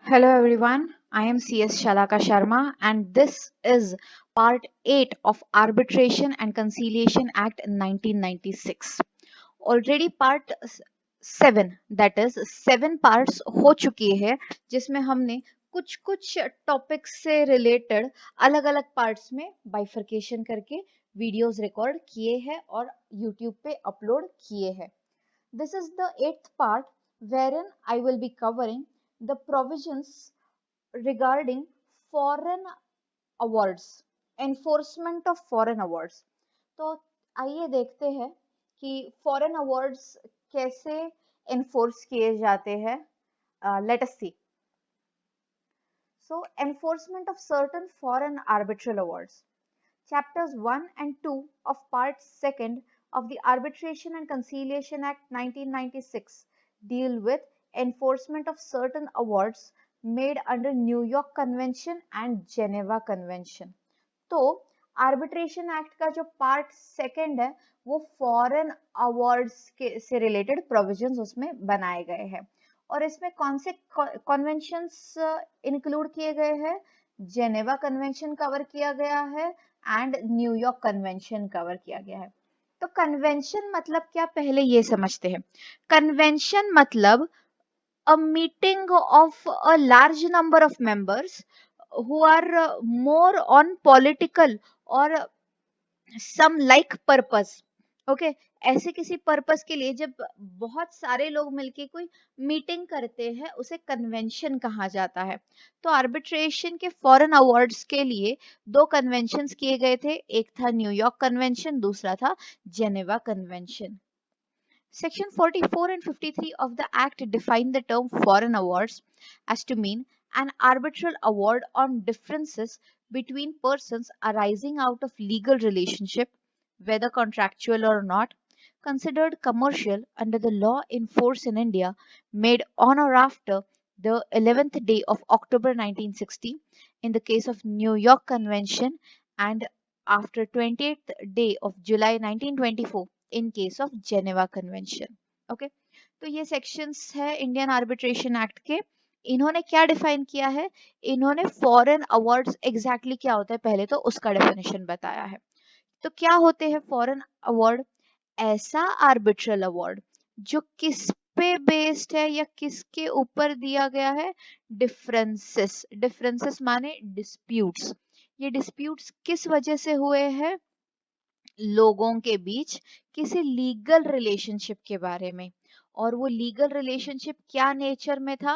Hello everyone, I am CS Shalaka Sharma and this is part 8 of Arbitration and Conciliation Act 1996. Already part 7 that is 7 parts हो चुकी है जिसमें हमने कुछ कुछ टॉपिक्स से रिलेटेड अलग अलग पार्ट्स में बाइफर्केशन करके वीडियोस रिकॉर्ड किए हैं और YouTube पे अपलोड किए हैं. This is the 8th part wherein I will be covering the provisions regarding foreign awards, enforcement of foreign awards. तो आइए देखते हैं कि foreign awards कैसे enforce किए जाते हैं. Let us see. So, enforcement of certain foreign arbitral awards. Chapters 1 and 2 of Part 2 of the Arbitration and Conciliation Act 1996 deal with enforcement of certain awards made under New York Convention and Geneva Convention. तो arbitration act का जो part second है वो foreign awards के से related provisions उसमें बनाए गए हैं और इसमें कौन से कन्वेंशंस इंक्लूड किए गए हैं. जेनेवा कन्वेंशन कवर किया गया है एंड न्यूयॉर्क कन्वेंशन कवर किया गया है. तो कन्वेंशन मतलब क्या, पहले ये समझते हैं. कन्वेंशन मतलब a meeting of a large number of members who are more on political or some like purpose. Okay ऐसे किसी पर्पस के लिए जब बहुत सारे लोग मिलके कोई मीटिंग करते हैं उसे कन्वेंशन कहा जाता है. तो आर्बिट्रेशन के फॉरेन अवार्ड्स के लिए दो कन्वेंशंस किए गए थे, एक था न्यूयॉर्क कन्वेंशन, दूसरा था Geneva convention. Section 44 and 53 of the Act define the term foreign awards as to mean an arbitral award on differences between persons arising out of legal relationship, whether contractual or not, considered commercial under the law in force in India, made on or after the 11th day of October 1960 in the case of New York Convention and after 28th day of July 1924 in case of Geneva convention. Okay तो ये sections है Indian arbitration act के. इन्होंने क्या define किया है, इन्होंने foreign awards exactly क्या होता है पहले तो उसका डेफिनेशन बताया है. तो क्या होते हैं फॉरेन अवार्ड? ऐसा आर्बिट्रल अवार्ड जो किस पे बेस्ड है या किसके ऊपर दिया गया है? डिफरेंसेस. डिफरेंसेस माने डिस्प्यूट्स. ये डिस्प्यूट्स किस वजह से हुए हैं? लोगों के बीच किसी लीगल रिलेशनशिप के बारे में. और वो लीगल रिलेशनशिप क्या नेचर में था?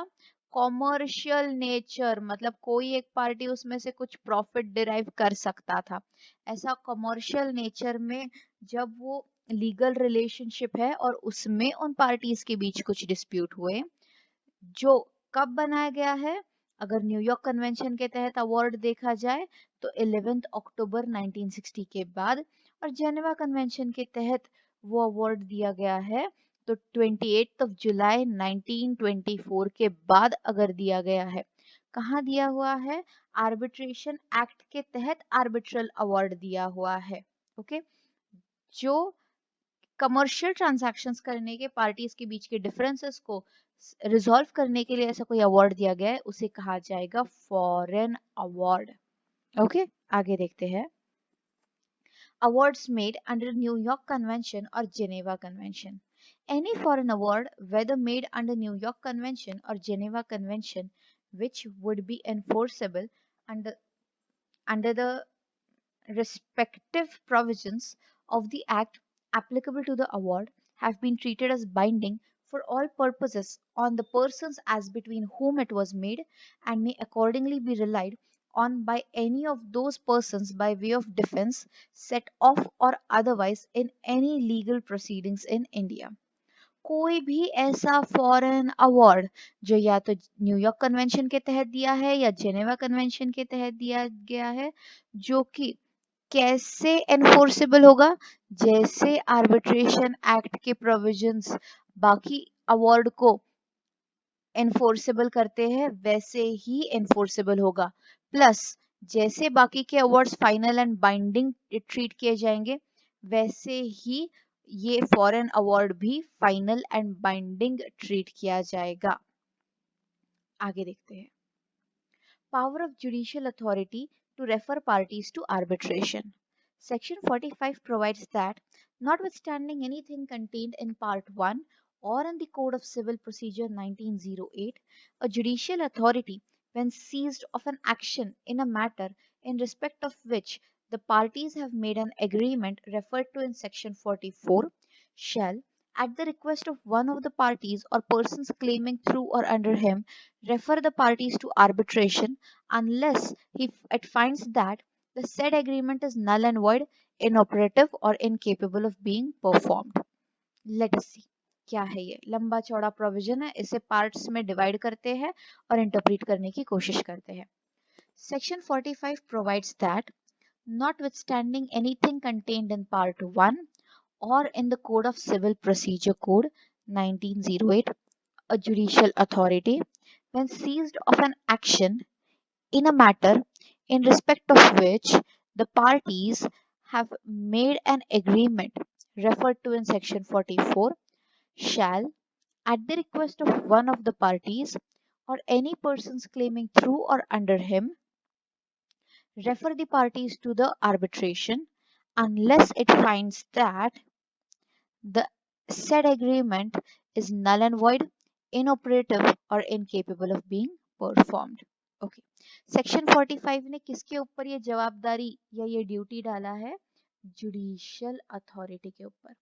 कॉमर्शियल नेचर, मतलब कोई एक पार्टी उसमें से कुछ प्रॉफिट डिराइव कर सकता था. ऐसा कॉमर्शियल नेचर में जब वो लीगल रिलेशनशिप है और उसमें उन पार्टीज के बीच कुछ डिस्प्यूट हुए, जो कब बनाया गया है? अगर न्यूयॉर्क कन्वेंशन के तहत अवार्ड देखा जाए तो 11 अक्टूबर 1960 के बाद, और जेनेवा कन्वेंशन के तहत वो अवार्ड दिया गया है तो 28 जुलाई 1924 के बाद अगर दिया गया है. कहाँ दिया हुआ है? आर्बिट्रेशन एक्ट के तहत आर्बिट्रल अवार्ड दिया हुआ है. ओके जो कमर्शियल ट्रांजैक्शंस करने के पार्टीज के बीच के डिफरेंसेस को रिजॉल्व करने के लिए ऐसा कोई अवार्ड दिया गया है उसे कहा जाएगा फॉरेन अवार्ड. ओके आगे देखते हैं. Awards made under New York Convention or Geneva Convention. Any foreign award, whether made under New York Convention or Geneva Convention, which would be enforceable under the respective provisions of the Act applicable to the award, have been treated as binding for all purposes on the persons as between whom it was made, and may accordingly be relied on by any of those persons by way of defense, set off or otherwise in any legal proceedings in India. कोई भी ऐसा foreign award जो या तो New York convention के तहत दिया है या जेनेवा कन्वेंशन के तहत दिया गया है, जो कि कैसे एनफोर्सेबल होगा? जैसे आर्बिट्रेशन एक्ट के प्रोविजंस बाकी अवार्ड को एनफोर्सेबल करते हैं वैसे ही एनफोर्सेबल होगा. प्लस जैसे बाकी के awards final and binding treat किए जाएंगे वैसे ही ये फॉरेन अवार्ड भी फाइनल एंड बाइंडिंग ट्रीट किया जाएगा. आगे देखते हैं. Power of judicial authority to refer parties to arbitration. Section 45 provides that, notwithstanding anything contained in Part 1 or in the Code of Civil Procedure 1908, a judicial authority, when seized of an action in a matter in respect of which the parties have made an agreement referred to in Section 44, shall, at the request of one of the parties or persons claiming through or under him, refer the parties to arbitration unless it finds that the said agreement is null and void, inoperative or incapable of being performed. Let us see क्या है ये लंबा चौड़ा provision है, इसे parts में divide करते हैं और इंटरप्रेट करने की कोशिश करते हैं. Section 45 provides that, notwithstanding anything contained in Part 1 or in the Code of Civil Procedure Code 1908, a judicial authority, when seized of an action in a matter in respect of which the parties have made an agreement referred to in Section 44, shall, at the request of one of the parties or any persons claiming through or under him, refer the parties to the arbitration unless it finds that the said agreement is null and void, inoperative or incapable of being performed. Okay. Section 45 ने किसके ऊपर ये जवाबदारी या ये duty डाला है? Judicial authority के ऊपर.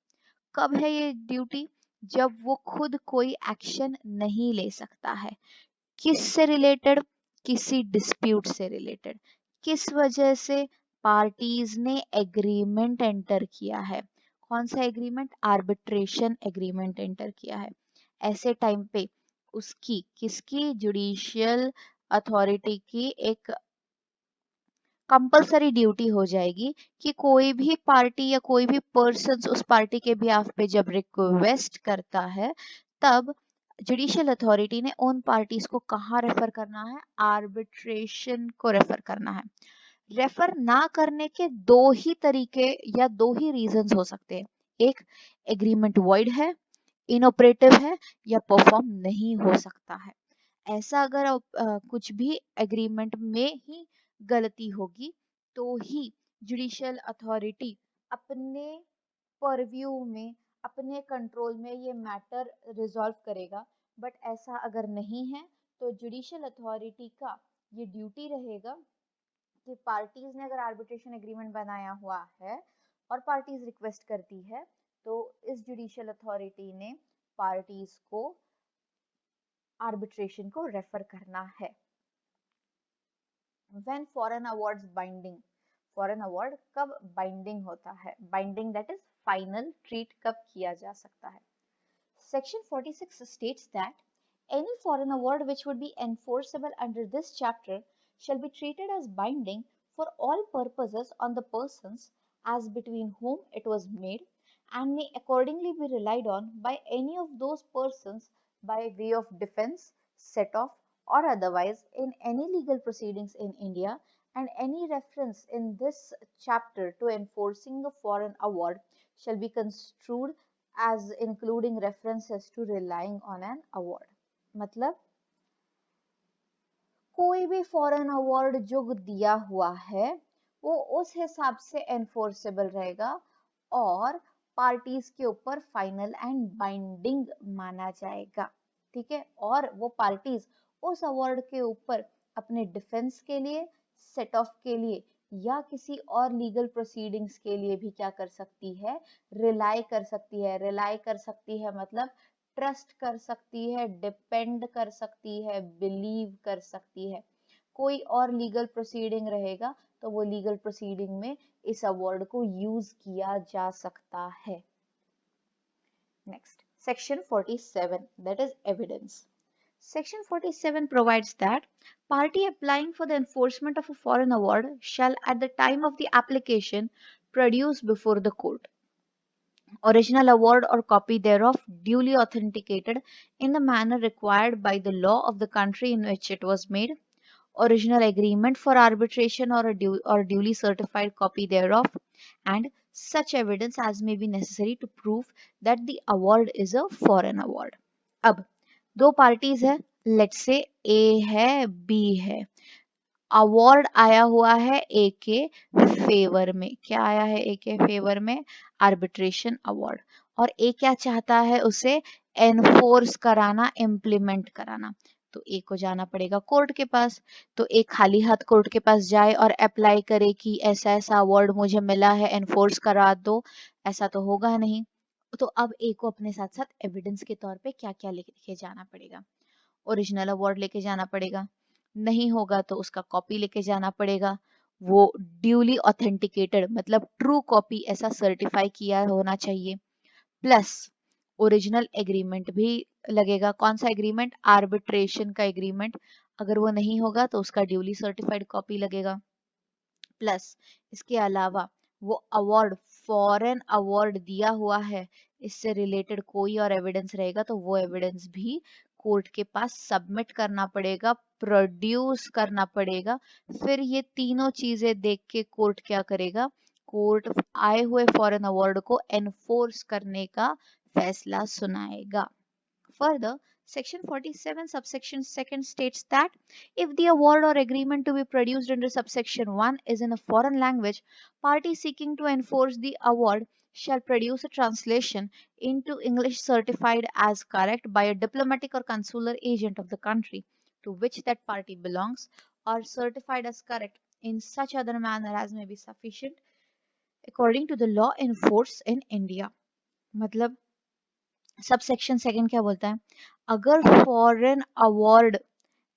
कब है ये ड्यूटी? जब वो खुद कोई एक्शन नहीं ले सकता है. किस से रिलेटेड? किसी डिस्प्यूट से रिलेटेड. किस वजह से? पार्टीज ने एग्रीमेंट एंटर किया है. कौन सा एग्रीमेंट? आर्बिट्रेशन एग्रीमेंट एंटर किया है. ऐसे टाइम पे उसकी किसकी? जुडिशियल अथॉरिटी की एक कंपलसरी ड्यूटी हो जाएगी कि कोई भी पार्टी या कोई भी पर्सन उस पार्टी के बिहाफ पे जब रिक्वेस्ट करता है तब जुडिशियल अथॉरिटी ने उन पार्टीज को कहाँ रेफर करना है? आर्बिट्रेशन को रेफर करना है. रेफर ना करने के दो ही तरीके या दो ही रीजंस हो सकते हैं. एक, एग्रीमेंट वॉइड है, इनऑपरेटिव है या परफॉर्म नहीं हो सकता है. ऐसा अगर कुछ भी एग्रीमेंट में ही गलती होगी तो ही जुडिशियल अथॉरिटी अपने परव्यू में, अपने कंट्रोल में ये मैटर रिजॉल्व करेगा. बट ऐसा अगर नहीं है तो जुडिशियल अथॉरिटी का ये ड्यूटी रहेगा कि पार्टीज ने अगर आर्बिट्रेशन एग्रीमेंट बनाया हुआ है और पार्टीज रिक्वेस्ट करती है तो इस जुडिशियल अथॉरिटी ने पार्टीज को आर्बिट्रेशन को रेफर करना है. When foreign awards binding, foreign award कब बाइंडिंग होता है? Binding that is final. Treat कब किया जा सकता है? Section 46 states that any foreign award which would be enforceable under this chapter shall be treated as binding for all purposes on the persons as between whom it was made, and may accordingly be relied on by any of those persons by way of defense, set off, or otherwise in any legal proceedings in India, and any reference in this chapter to enforcing a foreign award shall be construed as including references to relying on an award. मतलब कोई भी foreign award जो दिया हुआ है वो उस हिसाब से एनफोर्सेबल रहेगा और पार्टीज के ऊपर फाइनल एंड बाइंडिंग माना जाएगा. ठीक है. और वो पार्टीज उस अवार्ड के ऊपर अपने डिफेंस के लिए, सेट ऑफ के लिए या किसी और लीगल प्रोसीडिंग्स के लिए भी क्या कर सकती है? रिलाई कर सकती है. रिलाई कर सकती है मतलब ट्रस्ट कर सकती है, डिपेंड कर सकती है, बिलीव कर सकती है. कोई और लीगल प्रोसीडिंग रहेगा तो वो लीगल प्रोसीडिंग में इस अवार्ड को यूज किया जा सकता है. Next, section 47 that is evidence. Section 47 provides that party applying for the enforcement of a foreign award shall at the time of the application produce before the court original award or copy thereof duly authenticated in the manner required by the law of the country in which it was made, original agreement for arbitration or duly certified copy thereof, and such evidence as may be necessary to prove that the award is a foreign award. अब दो parties है, let's say ए है, B है. Award आया हुआ है ए के favour में। क्या आया है ए के फेवर में? Arbitration award. और ए क्या चाहता है? उसे एनफोर्स कराना, इम्प्लीमेंट कराना। तो ए को जाना पड़ेगा कोर्ट के पास। तो ए खाली हाथ कोर्ट के पास जाए और अप्लाई करे कि ऐसा ऐसा अवार्ड मुझे मिला है, एनफोर्स करा दो, ऐसा तो होगा नहीं। तो अब ए को अपने साथ साथ एविडेंस के तौर पे क्या क्या लेके जाना पड़ेगा? ओरिजिनल अवार्ड लेके जाना पड़ेगा, नहीं होगा तो उसका कॉपी लेके जाना पड़ेगा, वो ड्यूली ऑथेंटिकेटेड मतलब ट्रू कॉपी ऐसा सर्टिफाई किया होना चाहिए, प्लस ओरिजिनल एग्रीमेंट भी लगेगा। कौन सा एग्रीमेंट? आर्बिट्रेशन का एग्रीमेंट। अगर वो नहीं होगा तो उसका ड्यूली सर्टिफाइड कॉपी लगेगा। प्लस इसके अलावा वो अवार्ड फॉरेन अवार्ड दिया हुआ है, इससे रिलेटेड कोई और एविडेंस रहेगा तो वो एविडेंस भी कोर्ट के पास सबमिट करना पड़ेगा, प्रोड्यूस करना पड़ेगा। फिर ये तीनों चीजें देख के कोर्ट क्या करेगा? कोर्ट आए हुए फॉरेन अवार्ड को एनफोर्स करने का फैसला सुनाएगा। Further, Section 47 subsection 2 states that if the award or agreement to be produced under subsection 1 is in a foreign language, party seeking to enforce the award shall produce a translation into English certified as correct by a diplomatic or consular agent of the country to which that party belongs, or certified as correct in such other manner as may be sufficient according to the law in force in India. मतलब sub section second क्या बोलता है? अगर foreign award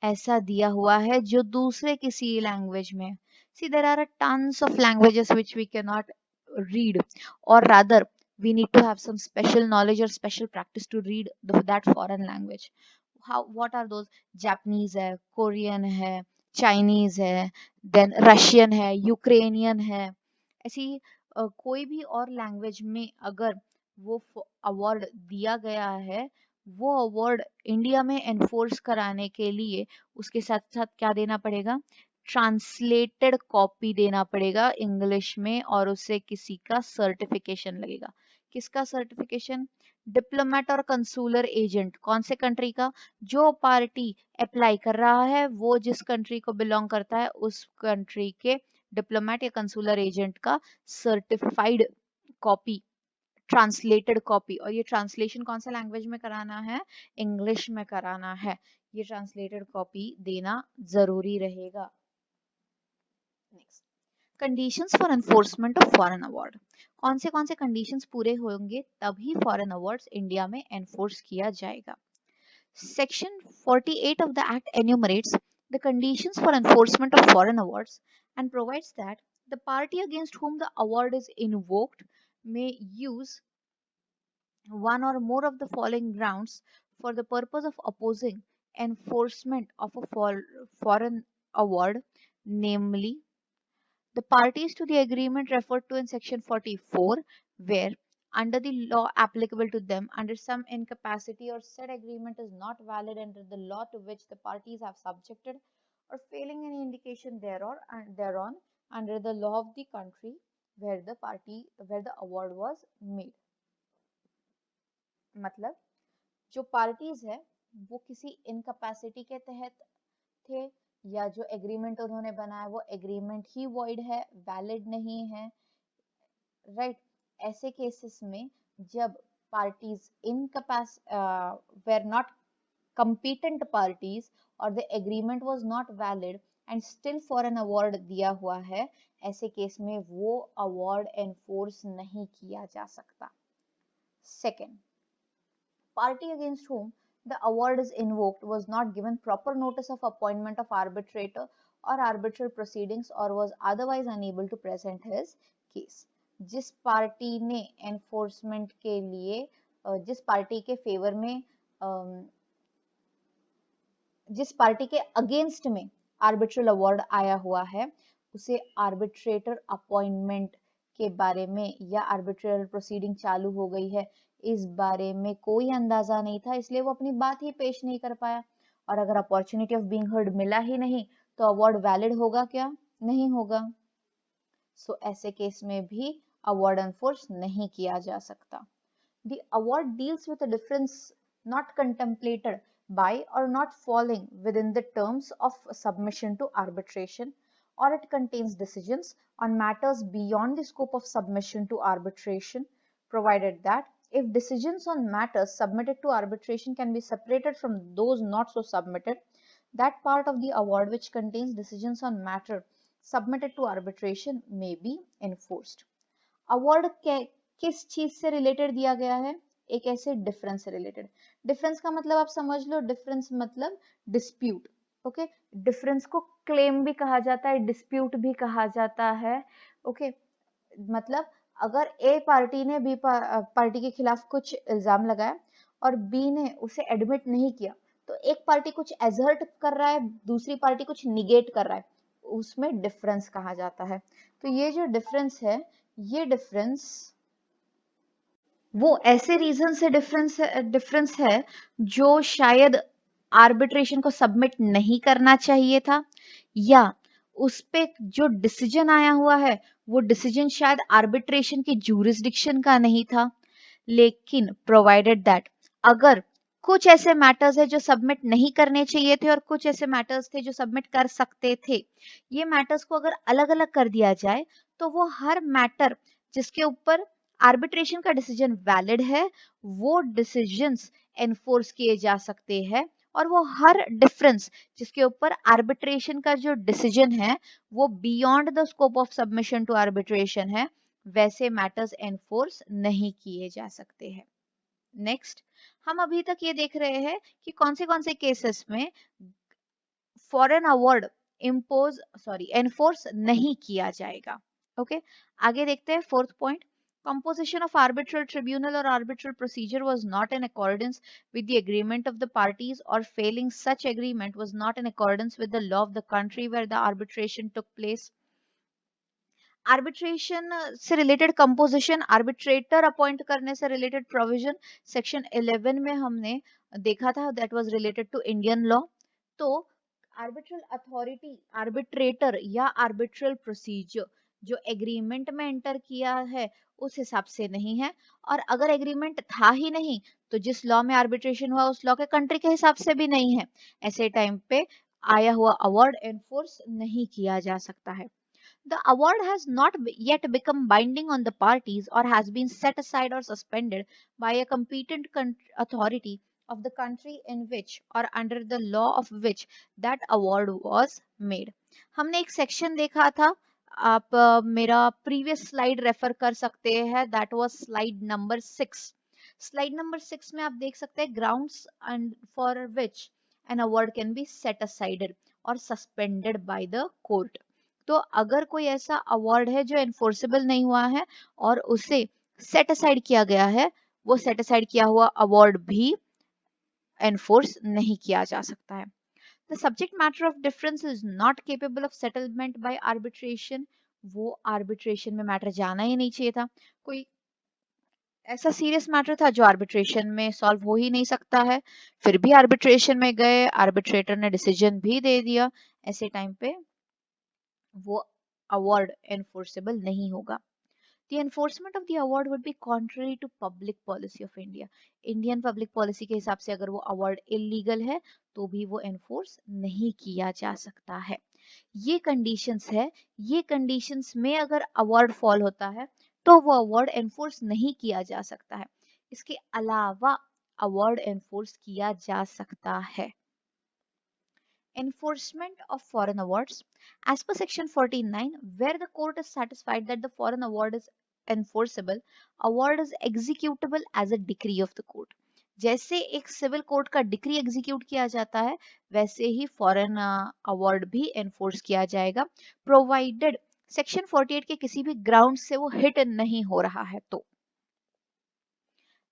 ऐसा दिया हुआ है जो दूसरे किसी लैंग्वेज में, see there are tons of languages which we can not read, और rather we need to have some special knowledge or special practice to read that foreign language. How, what are those? Japanese है, Korean है, Chinese है, then Russian है, Ukrainian है, ऐसी कोई भी और लैंग्वेज में अगर वो अवार्ड दिया गया है, वो अवार्ड इंडिया में एनफोर्स कराने के लिए उसके साथ साथ क्या देना पड़ेगा? ट्रांसलेटेड कॉपी देना पड़ेगा इंग्लिश में, और उससे किसी का सर्टिफिकेशन लगेगा। किसका सर्टिफिकेशन? डिप्लोमेट और कंसुलर एजेंट। कौन से कंट्री का? जो पार्टी अप्लाई कर रहा है वो जिस कंट्री को बिलोंग करता है उस कंट्री के डिप्लोमेट या कंसुलर एजेंट का सर्टिफाइड कॉपी, ट्रांसलेटेड कॉपी। और ये ट्रांसलेशन कौन सा लैंग्वेज में कराना है? इंग्लिश में कराना है। ये ट्रांसलेटेड कॉपी देना जरूरी रहेगा। Next, conditions for enforcement of foreign award. कौन से कंडीशंस पूरे होंगे तभी फॉरेन अवार्ड्स इंडिया में एनफोर्स किया जाएगा? Section 48 of the Act enumerates the conditions for enforcement of foreign awards and provides that the party against whom the award is invoked may use one or more of the following grounds for the purpose of opposing enforcement of a foreign award, namely the parties to the agreement referred to in section 44, where under the law applicable to them under some incapacity or said agreement is not valid under the law to which the parties have subjected, or failing any indication thereon under the law of the country where the award was made. मतलब जो parties है वो किसी incapacity के तहत थे, या जो एग्रीमेंट उन्होंने बनाया वो एग्रीमेंट ही वॉइड है, वैलिड नहीं है, राइट? ऐसे केसेस में जब पार्टीज इनकैपेस वेर नॉट competent parties और the agreement was not valid and still foreign award दिया हुआ है, ऐसे केस में वो award enforce नहीं किया जा सकता। Second, party against whom the award is invoked was not given proper notice of appointment of arbitrator or arbitral proceedings or was otherwise unable to present his case. जिस party ने enforcement के लिए जिस party के favour में जिस party के against में आर्बिट्रल अवार्ड आया हुआ है उसे आर्बिट्रेटर अपॉइंटमेंट के बारे में या आर्बिट्रल प्रोसीडिंग चालू हो गई है इस बारे में कोई अंदाजा नहीं था, इसलिए वो अपनी बात ही पेश नहीं कर पाया। और अगर अपॉर्चुनिटी ऑफ बीइंग हर्ड मिला ही नहीं तो अवार्ड वैलिड होगा क्या? नहीं होगा। सो ऐसे केस में भी अवार्ड एनफोर्स नहीं किया जा सकता। The award deals with a difference not contemplated by or not falling within the terms of submission to arbitration, or it contains decisions on matters beyond the scope of submission to arbitration, provided that if decisions on matters submitted to arbitration can be separated from those not so submitted, that part of the award which contains decisions on matter submitted to arbitration may be enforced. Award किस चीज से related दिया गया है? एक ऐसे difference से related. Difference का मतलब आप समझ लो, डिफरेंस मतलब डिस्प्यूट. ओके, डिफरेंस को क्लेम भी कहा जाता है, डिस्प्यूट भी कहा जाता है. ओके, मतलब अगर ए पार्टी ने बी पार्टी के खिलाफ कुछ इल्जाम लगाया और बी ने उसे एडमिट नहीं किया, तो एक पार्टी कुछ एजर्ट कर रहा है, दूसरी पार्टी कुछ निगेट कर रहा है, उसमें डिफरेंस कहा जाता है. तो ये जो डिफरेंस है, ये डिफरेंस वो ऐसे रीजन से डिफरेंस है जो शायद आर्बिट्रेशन को सबमिट नहीं करना चाहिए था, या उस पे जो डिसीजन आया हुआ है वो डिसीजन शायद आर्बिट्रेशन की जूरिसडिक्शन का नहीं था. लेकिन प्रोवाइडेड दैट अगर कुछ ऐसे मैटर्स है जो सबमिट नहीं करने चाहिए थे और कुछ ऐसे मैटर्स थे जो सबमिट कर सकते थे, ये मैटर्स को अगर अलग अलग कर दिया जाए तो वो हर मैटर जिसके ऊपर आर्बिट्रेशन का डिसीजन वैलिड है वो डिसीजंस एनफोर्स किए जा सकते हैं, और वो हर डिफरेंस जिसके ऊपर आर्बिट्रेशन का जो डिसीजन है वो beyond the scope of submission to arbitration है, वैसे मैटर्स एनफोर्स नहीं किए जा सकते हैं. नेक्स्ट, हम अभी तक ये देख रहे हैं कि कौन से केसेस में फॉरेन अवार्ड एनफोर्स नहीं किया जाएगा. ओके, आगे देखते हैं fourth point. Composition of arbitral tribunal or arbitral procedure was not in accordance with the agreement of the parties, or failing such agreement was not in accordance with the law of the country where the arbitration took place. Arbitration से related composition, arbitrator appoint करने से related provision section 11 में हमने देखा था, that was related to Indian law. तो arbitral authority, arbitrator या arbitral procedure जो एग्रीमेंट में एंटर किया है उस हिसाब से नहीं है, और अगर एग्रीमेंट था ही नहीं तो जिस लॉ में आर्बिट्रेशन हुआ उस लॉ के कंट्री के हिसाब से भी नहीं है, ऐसे टाइम पे आया हुआ अवार्ड एनफोर्स नहीं किया जा सकता है. The award has not yet become binding on the parties or has been set aside or suspended by a competent authority of the country in which or under the law of which that award was made. हमने एक section देखा था, आप मेरा previous slide refer कर सकते हैं, that was slide number 6. Slide number 6 में आप देख सकते हैं grounds and for which an award can be set asided और सस्पेंडेड बाय द कोर्ट. तो अगर कोई ऐसा अवार्ड है जो एनफोर्सेबल नहीं हुआ है और उसे सेट असाइड किया गया है, वो सेट असाइड किया हुआ अवार्ड भी एनफोर्स नहीं किया जा सकता है. The subject matter of difference is not capable of settlement by arbitration. वो आर्बिट्रेशन में मैटर जाना ही नहीं चाहिए था. कोई ऐसा सीरियस मैटर था जो आर्बिट्रेशन में सॉल्व हो ही नहीं सकता है, फिर भी आर्बिट्रेशन में गए, आर्बिट्रेटर ने डिसीजन भी दे दिया, ऐसे टाइम पे वो अवार्ड एनफोर्सेबल नहीं होगा. The enforcement of the award would be contrary to public policy of India. Indian public policy के हिसाब से अगर वो अवार्ड इलीगल है तो भी वो एनफोर्स नहीं किया जा सकता है. ये कंडीशंस है, ये कंडीशंस में अगर अवार्ड फॉल होता है तो वो अवार्ड एनफोर्स नहीं किया जा सकता है. इसके अलावा अवार्ड एनफोर्स किया जा सकता है. Enforcement of foreign awards. As per section 49, where the court is satisfied that the foreign award is enforceable, award is executable as a decree of the court. जैसे एक सिविल कोर्ट का decree execute किया जाता है वैसे ही foreign award भी enforce किया जाएगा, प्रोवाइडेड सेक्शन 48 के किसी भी ग्राउंड से वो हिट नहीं हो रहा है तो.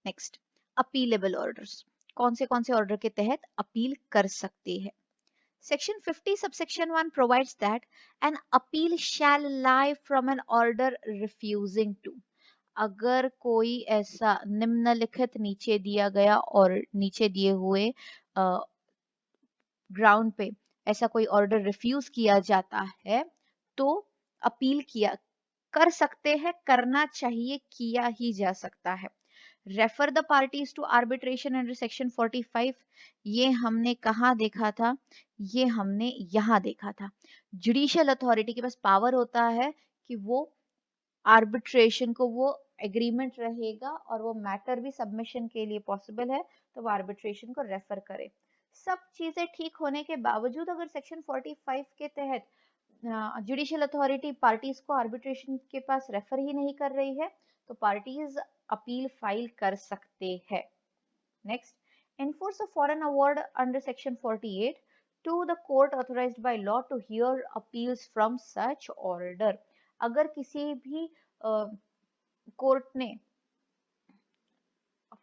Next, appealable orders. कौन से ऑर्डर के तहत अपील कर सकते हैं? Section 50 subsection 1 provides that an appeal shall lie from an order refusing to. अगर कोई ऐसा निम्नलिखित नीचे दिया गया और नीचे दिए हुए ग्राउंड पे ऐसा कोई ऑर्डर रिफ्यूज किया जाता है तो अपील किया कर सकते हैं, करना चाहिए, किया ही जा सकता है. Refer the parties to arbitration under section 45, ये हमने कहाँ देखा था? ये हमने यहाँ देखा था। जुडिशियल अथॉरिटी के पास पावर होता है कि वो आर्बिट्रेशन को, वो एग्रीमेंट रहेगा और वो मैटर भी सबमिशन के लिए पॉसिबल है तो वो आर्बिट्रेशन को रेफर करे। सब चीजें ठीक होने के बावजूद अगर सेक्शन 45 के तहत जुडिशियल अथॉरिटी पार्टीज को आर्बिट्रेशन के पास रेफर ही नहीं कर रही है तो पार्टीज अपील फाइल कर सकते हैं। Next, enforce a foreign award under section 48 to the court authorized by law to hear appeals from such order। अगर किसी भी कोर्ट ने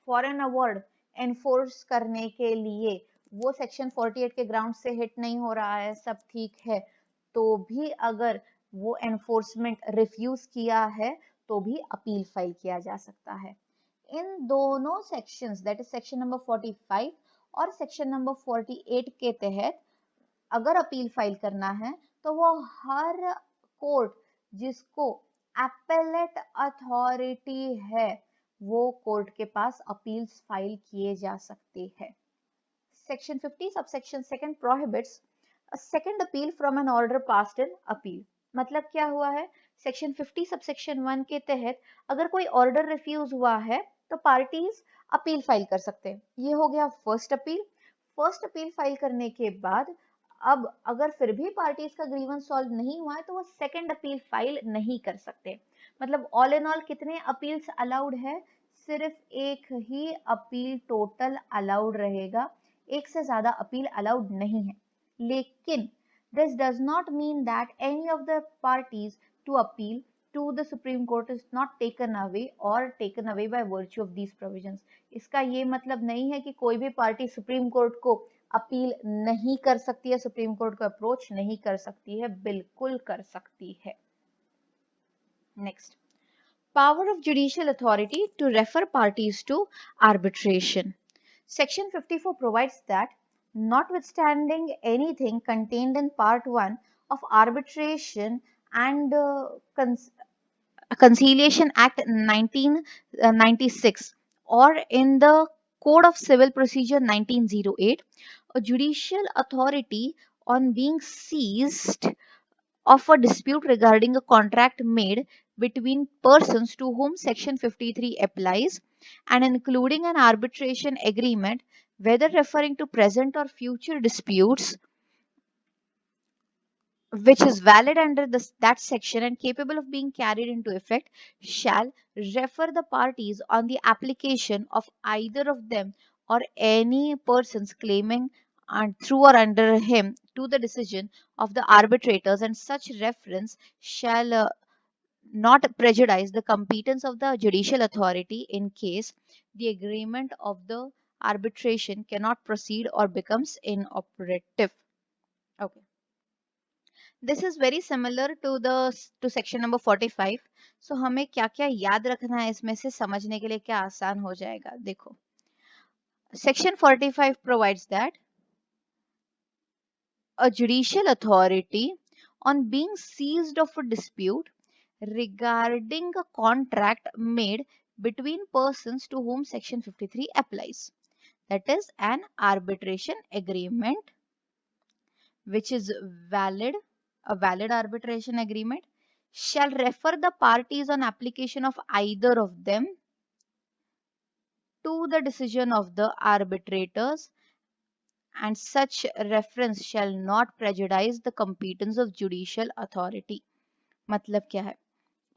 फॉरेन अवार्ड एनफोर्स करने के लिए वो सेक्शन 48 के ग्राउंड से हिट नहीं हो रहा है, सब ठीक है, तो भी अगर वो एनफोर्समेंट रिफ्यूज किया है तो भी अपील फाइल किया जा सकता है। इन दोनों sections, that is section number 45 और सेक्शन नंबर 48 के तहत अगर अपील फाइल करना है तो वो हर कोर्ट जिसको एपेलेट अथॉरिटी है वो कोर्ट के पास अपील्स फाइल किए जा सकते हैं। Section 50 subsection 2 prohibits a second appeal from an order passed in appeal। मतलब क्या हुआ है? सेक्शन 50 सबसेक्शन 1 के तहत अगर कोई ऑर्डर रिफ्यूज हुआ है तो पार्टीज अपील फाइल कर सकते हैं। ये हो गया first appeal. First appeal file करने के बाद अब अगर फिर भी पार्टीज का ग्रीवेंस सॉल्व नहीं हुआ है तो वो सेकंड अपील फाइल नहीं कर सकते। मतलब ऑल इन ऑल कितने अपील्स अलाउड है? सिर्फ एक ही अपील टोटल अलाउड रहेगा, एक से ज्यादा अपील अलाउड नहीं है। लेकिन this does not mean that any of the parties to appeal to the Supreme Court is not taken away or taken away by virtue of these provisions। इसका ये मतलब नहीं है कि कोई भी पार्टी सुप्रीम कोर्ट को अपील नहीं कर सकती है, सुप्रीम कोर्ट को अप्रोच नहीं कर सकती है, बिल्कुल कर सकती है। Next, power of judicial authority to refer parties to arbitration। Section 54 provides that notwithstanding anything contained in part 1 of arbitration and conciliation act 1996 or in the code of civil procedure 1908, a judicial authority on being seized of a dispute regarding a contract made between persons to whom section 53 applies and including an arbitration agreement, whether referring to present or future disputes, which is valid under that section and capable of being carried into effect, shall refer the parties on the application of either of them or any persons claiming and through or under him to the decision of the arbitrators, and such reference shall not prejudice the competence of the judicial authority in case the agreement of the arbitration cannot proceed or becomes inoperative। Okay, this is very similar to section number 45। so हमें क्या क्या याद रखना है इसमें से समझने के लिए क्या आसान हो जाएगा? देखो, section 45 provides that a judicial authority on being seized of a dispute regarding a contract made between persons to whom section 53 applies, that is an arbitration agreement which is valid, a valid arbitration agreement, shall refer the parties on application of either of them to the decision of the arbitrators, and such reference shall not prejudice the competence of judicial authority। मतलब क्या है?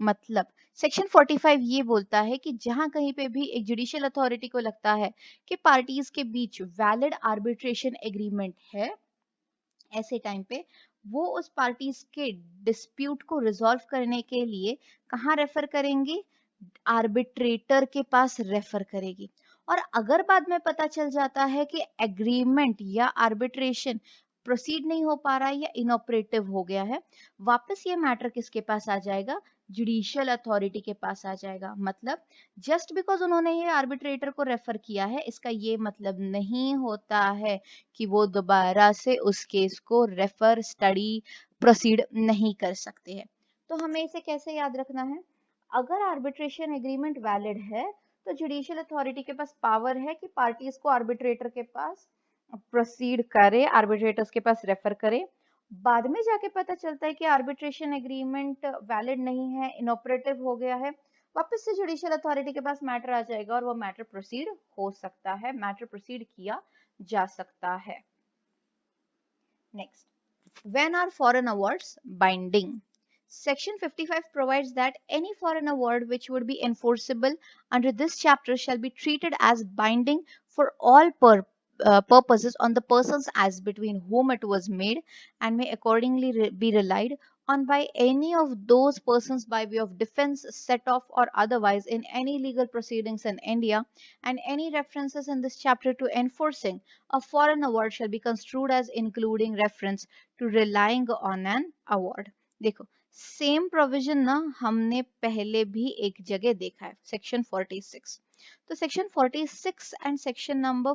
मतलब section 45 ये बोलता है कि जहां कहीं पे भी एक जुडिशियल अथॉरिटी को लगता है कि पार्टीज के बीच वैलिड आर्बिट्रेशन एग्रीमेंट है, ऐसे टाइम पे वो उस पार्टीज के डिस्प्यूट को रिजॉल्व करने के लिए कहाँ रेफर करेंगे? आर्बिट्रेटर के पास रेफर करेगी। और अगर बाद में पता चल जाता है कि एग्रीमेंट या आर्बिट्रेशन प्रोसीड नहीं हो पा रहा है या इनऑपरेटिव हो गया है, वापस ये मैटर किसके पास आ जाएगा? जुडिशियल अथॉरिटी के पास आ जाएगा। मतलब जस्ट बिकॉज उन्होंने ये आर्बिट्रेटर को रेफर किया है इसका ये मतलब नहीं होता है कि वो दोबारा से उस केस को रेफर स्टडी प्रोसीड नहीं कर सकते हैं। तो हमें इसे कैसे याद रखना है? अगर आर्बिट्रेशन एग्रीमेंट वैलिड है तो जुडिशियल अथॉरिटी के पास पावर है कि पार्टीज को आर्बिट्रेटर के पास प्रोसीड करे, आर्बिट्रेटर्स के पास रेफर करे। बाद में जाके पता चलता है कि आर्बिट्रेशन एग्रीमेंट वैलिड नहीं है, इनऑपरेटिव हो गया है, वापस से जुडिशियल अथॉरिटी के पास मैटर आ जाएगा और वो मैटर प्रोसीड हो सकता है, मैटर प्रोसीड किया जा सकता है। Next, when are foreign awards binding? Section 55 provides that any foreign award which would be enforceable under this chapter shall be treated as binding for all purposes on the persons as between whom it was made, and may accordingly be relied on by any of those persons by way of defense, set off, or otherwise in any legal proceedings in India, and any references in this chapter to enforcing a foreign award shall be construed as including reference to relying on an award। देखो, same provision ना हमने पहले भी एक जगह देखा है, section 46। तो सेक्शन 46 एंड सेक्शन नंबर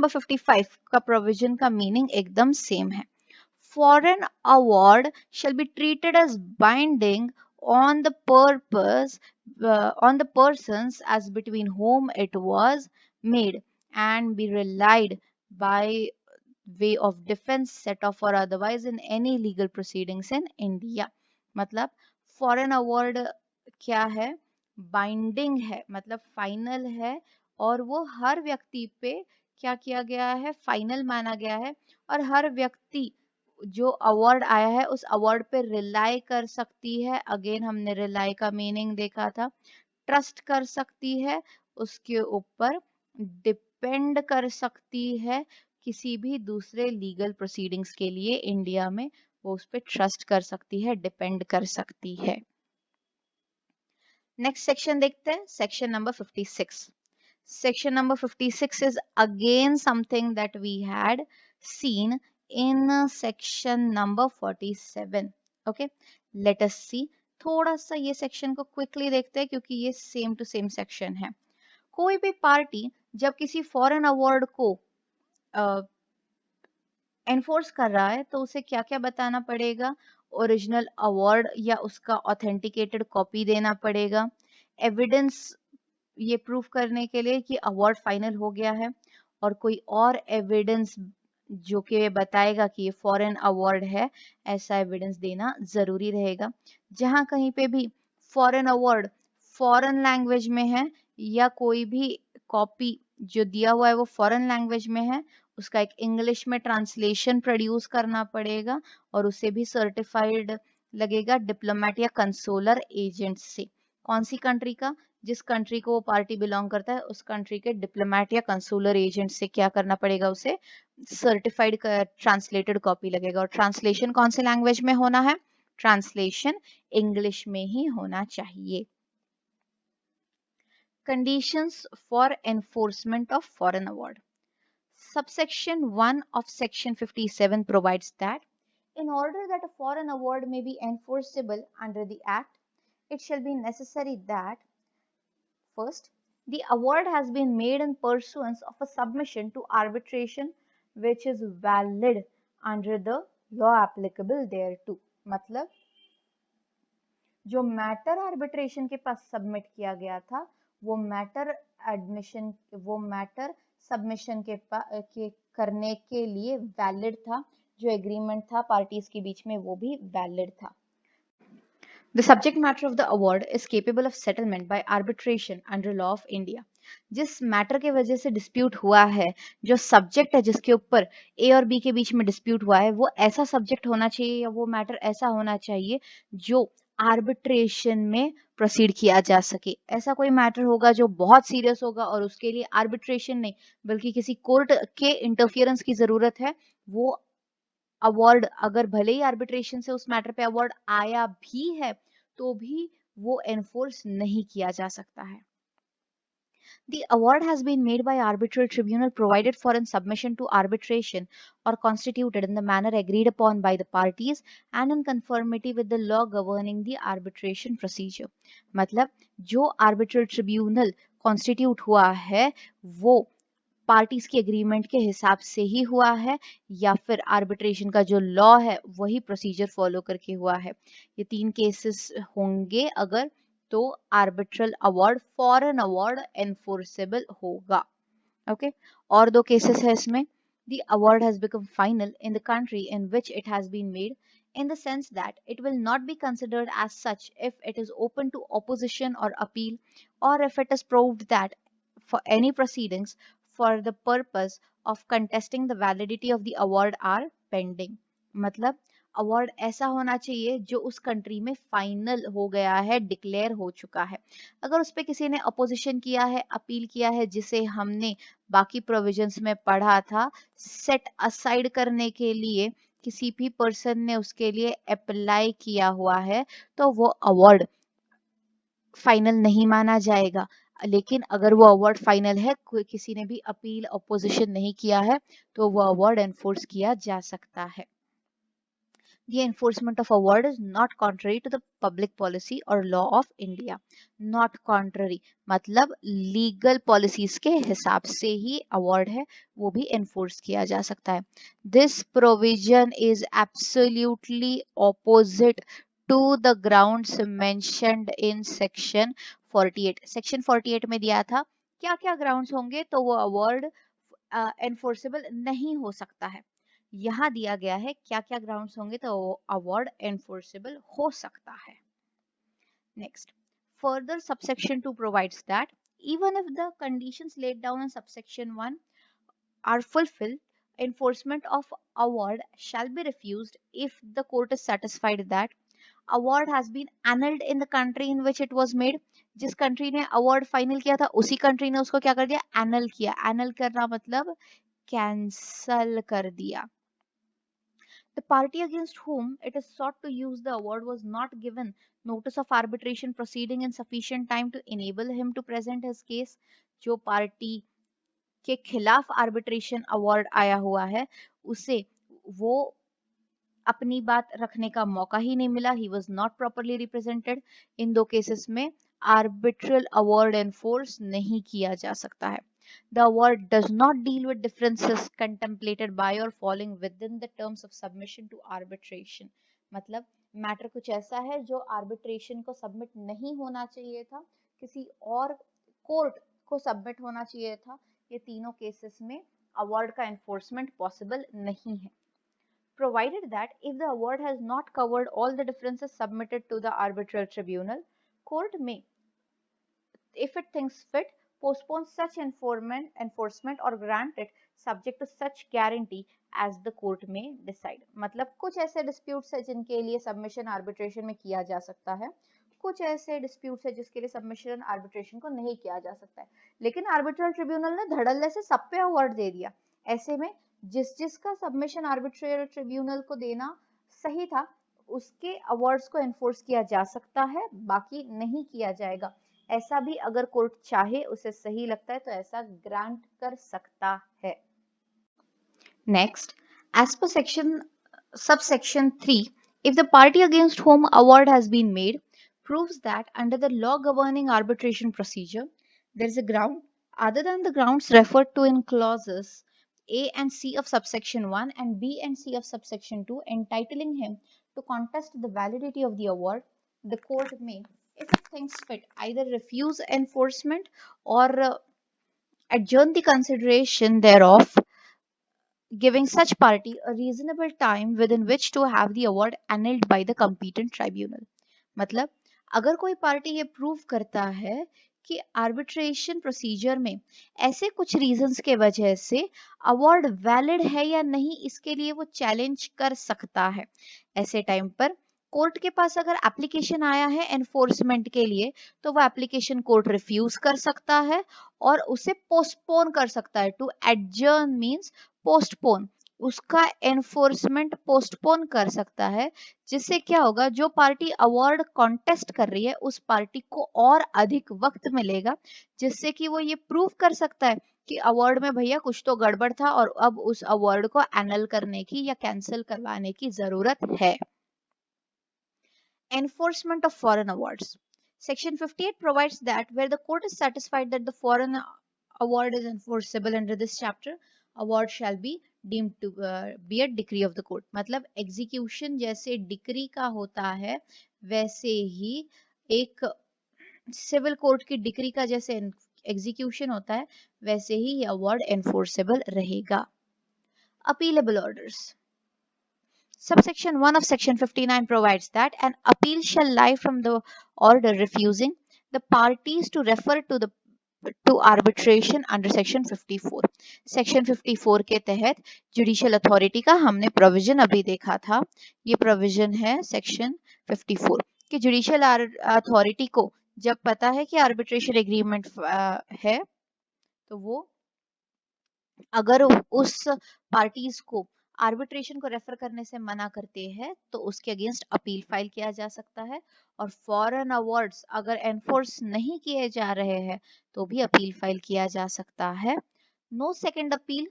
55 का प्रोविजन का मीनिंग एकदम सेम है। Foreign award shall be treated as binding on the on the persons as between whom it was made, and be relied by way of defense, set off, or otherwise in any legal proceedings in India। मतलब foreign award क्या है, binding है, मतलब final है, और वो हर व्यक्ति पे क्या किया गया है, फाइनल माना गया है, और हर व्यक्ति जो अवार्ड आया है उस अवार्ड पे रिलाई कर सकती है। अगेन हमने रिलाई का मीनिंग देखा था, ट्रस्ट कर सकती है, उसके ऊपर डिपेंड कर सकती है, किसी भी दूसरे लीगल प्रोसीडिंग्स के लिए इंडिया में वो उस पर ट्रस्ट कर सकती है, डिपेंड कर सकती है। नेक्स्ट सेक्शन देखते हैं, section number 56। Section number 56 is again something that we had seen in section number 47। Okay, let us see। थोड़ा सा ये सेक्शन को क्विकली देखते हैं क्योंकि ये सेम टू सेम सेक्शन है। कोई भी पार्टी जब किसी फॉरेन अवार्ड को एनफोर्स कर रहा है तो उसे क्या क्या बताना पड़ेगा, ओरिजिनल अवार्ड या उसका ऑथेंटिकेटेड कॉपी देना पड़ेगा, एविडेंस ये प्रूफ करने के लिए कि अवार्ड फाइनल हो गया है, और कोई और एविडेंस जो कि बताएगा कि ये फॉरेन अवार्ड है, ऐसा एविडेंस देना जरूरी रहेगा। जहां कहीं पे भी फॉरेन अवार्ड फॉरेन लैंग्वेज में है या कोई भी कॉपी जो दिया हुआ है वो फॉरेन लैंग्वेज में है, उसका एक इंग्लिश में ट्रांसलेशन प्रोड्यूस करना पड़ेगा और उसे भी सर्टिफाइड लगेगा डिप्लोमेट या कंसोलर एजेंट से। कौन सी कंट्री का, जिस कंट्री को वो पार्टी बिलोंग करता है उस कंट्री के डिप्लोमेट या कंसुलर एजेंट से क्या करना पड़ेगा, उसे सर्टिफाइड ट्रांसलेटेड कॉपी लगेगा। और ट्रांसलेशन कौन से लैंग्वेज में होना है, ट्रांसलेशन इंग्लिश में ही होना चाहिए। Conditions for enforcement of foreign award. Subsection 1 of section 57 provides that in order that a foreign award may be enforceable under the act, it shall be necessary that first, the award has been made in pursuance of a submission to arbitration which is valid under the law applicable thereto। मतलब जो matter arbitration के पास submit किया गया था वो matter submission के करने के लिए वैलिड था, जो एग्रीमेंट था पार्टीज के बीच में वो भी वैलिड था। The subject matter of the award is capable of settlement by arbitration under law of India। जिस मैटर के वजह से डिस्प्यूट हुआ है, जो सब्जेक्ट है जिसके ऊपर ए और बी के बीच में डिस्प्यूट हुआ है, वो ऐसा सब्जेक्ट होना चाहिए या वो मैटर ऐसा होना चाहिए जो आर्बिट्रेशन में प्रोसीड किया जा सके। ऐसा कोई मैटर होगा जो बहुत सीरियस होगा और उसके लिए आर्बिट्रेशन नहीं बल्कि किसी कोर्ट के इंटरफियरेंस की जरूरत है, वो अवार्ड अगर भले ही आर्बिट्रेशन से उस मैटर पे अवार्ड आया भी है तो भी वो एनफोर्स नहीं किया जा सकता है। The award has been made by arbitral tribunal provided for in submission to arbitration or constituted in the manner agreed upon by the parties and in conformity with the law governing the arbitration procedure। मतलब जो arbitral tribunal constitute हुआ है वो parties के agreement के हिसाब से ही हुआ है या फिर आर्बिट्रेशन का जो लॉ है वही प्रोसीजर फॉलो करके हुआ है। ये तीन केसेस होंगे अगर तो arbitral award foreign award enforceable होगा. Okay. और दो cases है इसमें. The award has become final in the country in which it has been made, in the sense that it will not be considered as such if it is open to opposition or appeal, or if it is proved that for any proceedings for the purpose of contesting the validity of the award are pending. मतलब award ऐसा होना चाहिए जो उस country में final हो गया है, डिक्लेयर हो चुका है. अगर उस पर किसी ने अपोजिशन किया है, अपील किया है, जिसे हमने बाकी प्रोविजंस में पढ़ा था, सेट असाइड करने के लिए किसी भी पर्सन ने उसके लिए अप्लाई किया हुआ है, तो वो अवार्ड फाइनल नहीं माना जाएगा. लेकिन अगर वो अवार्ड फाइनल है, किसी ने भी अपील अपोजिशन नहीं किया है, तो वो अवार्ड एनफोर्स किया जा सकता है. The enforcement of award is not contrary to the public policy or law of India. Not contrary मतलब legal policies के हिसाब से ही award है, वो भी enforce किया जा सकता है. This provision is absolutely opposite to the grounds mentioned in section 48. Section 48 में दिया था क्या क्या grounds होंगे तो वो award enforceable नहीं हो सकता है. यहाँ दिया गया है क्या क्या ग्राउंड्स होंगे तो अवार्ड एनफोर्सेबल हो सकता है. Next, further subsection 2 provides that even if the conditions laid down in subsection 1 are fulfilled, enforcement of award shall be refused if the court is satisfied that award has been annulled in the country in which it was made. जिस country ने award final किया था उसी country ने उसको क्या कर दिया, एनल किया. एनल करना मतलब कैंसल कर दिया. The party against whom it is sought to use the award was not given notice of arbitration proceeding in sufficient time to enable him to present his case. जो party के खिलाफ arbitration award आया हुआ है उसे वो अपनी बात रखने का मौका ही नहीं मिला. He was not properly represented. इन दो केसेस में आर्बिट्रल अवार्ड एनफोर्स नहीं किया जा सकता है. The award does not deal with differences contemplated by or falling within the terms of submission to arbitration. मतलब मैटर कुछ ऐसा है जो आर्बिट्रेशन को सबमिट नहीं होना चाहिए था, किसी और कोर्ट को सबमिट होना चाहिए था. ये तीनों केसेस में अवार्ड का एनफोर्समेंट पॉसिबल नहीं है. Provided that if the award has not covered all the differences submitted to the arbitral tribunal, court may, if it thinks fit, postpone such enforcement or grant it subject to such guarantee as the court may decide. मतलब कुछ ऐसे disputes है जिनके लिए submission arbitration में किया जा सकता है, कुछ ऐसे disputes है जिसके लिए submission arbitration को नहीं किया जा सकता है. लेकिन arbitral tribunal ने धड़ल्ले से सब पे award दे दिया. ऐसे में जिसका सबमिशन आर्बिट्रल ट्रिब्यूनल को देना सही था उसके अवार्ड्स को एनफोर्स किया जा सकता है, बाकी नहीं किया जाएगा. ऐसा भी अगर कोर्ट चाहे, उसे सही लगता है तो ऐसा ग्रांट कर सकता है. Next, as per section subsection 3, if the party against whom award has been made proves that under the law governing arbitration procedure there is a ground other than the grounds referred to in clauses A and C of subsection 1 and B and C of subsection 2 entitling him to contest the validity of the award, the court may, if it thinks fit, either refuse enforcement or adjourn the consideration thereof, giving such party a reasonable time within which to have the award annulled by the competent tribunal. मतलब अगर कोई party ये prove करता है कि arbitration procedure में ऐसे कुछ रीजंस के वजह से अवार्ड वैलिड है या नहीं, इसके लिए वो चैलेंज कर सकता है. ऐसे टाइम पर कोर्ट के पास अगर एप्लीकेशन आया है एनफोर्समेंट के लिए तो वो एप्लीकेशन कोर्ट रिफ्यूज कर सकता है और उसे पोस्टपोन कर सकता है. टू एडजर्न मींस पोस्टपोन, उसका एनफोर्समेंट पोस्टपोन कर सकता है, जिससे क्या होगा, जो पार्टी अवार्ड कॉन्टेस्ट कर रही है उस पार्टी को और अधिक वक्त मिलेगा, जिससे कि वो ये प्रूव कर सकता है कि अवार्ड में भैया कुछ तो गड़बड़ था और अब उस अवार्ड को एनल करने की या कैंसिल करवाने की जरूरत है. Enforcement of foreign awards. Section 58 provides that where the court is satisfied that the foreign award is enforceable under this chapter, award shall be deemed to be a decree of the court. मतलब execution जैसे decree का होता है वैसे ही एक civil court की decree का जैसे एग्जीक्यूशन होता है वैसे ही ये अवार्ड एनफोर्सेबल रहेगा. Appealable orders. Subsection 1 of Section 59 provides that an appeal shall lie from the order refusing the parties to refer to arbitration under Section 54. Section 54 के तहत जुडिशियल अथॉरिटी का हमने प्रोविजन अभी देखा था. ये प्रोविजन है Section 54 कि जुडिशियल अथॉरिटी को जब पता है कि आर्बिट्रेशन एग्रीमेंट है तो वो अगर उस पार्टीज को आर्बिट्रेशन को रेफर करने से मना करते हैं तो उसके अगेंस्ट अपील फाइल किया जा सकता है. और फॉरेन अवार्ड्स अगर एनफोर्स नहीं किए जा रहे हैं तो भी अपील फाइल किया जा सकता है. नो सेकंड अपील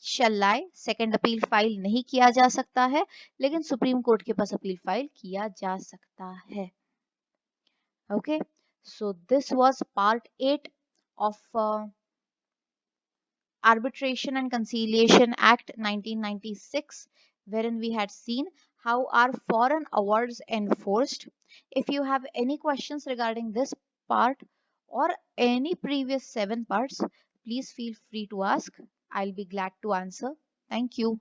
शैल लाई. सेकंड अपील फाइल नहीं किया जा सकता है लेकिन सुप्रीम कोर्ट के पास अपील फाइल किया जा सकता है. Okay, so this was part 8 of Arbitration and Conciliation Act 1996, wherein we had seen how are foreign awards enforced. If you have any questions regarding this part or any previous 7 parts, please feel free to ask. I'll be glad to answer. Thank you.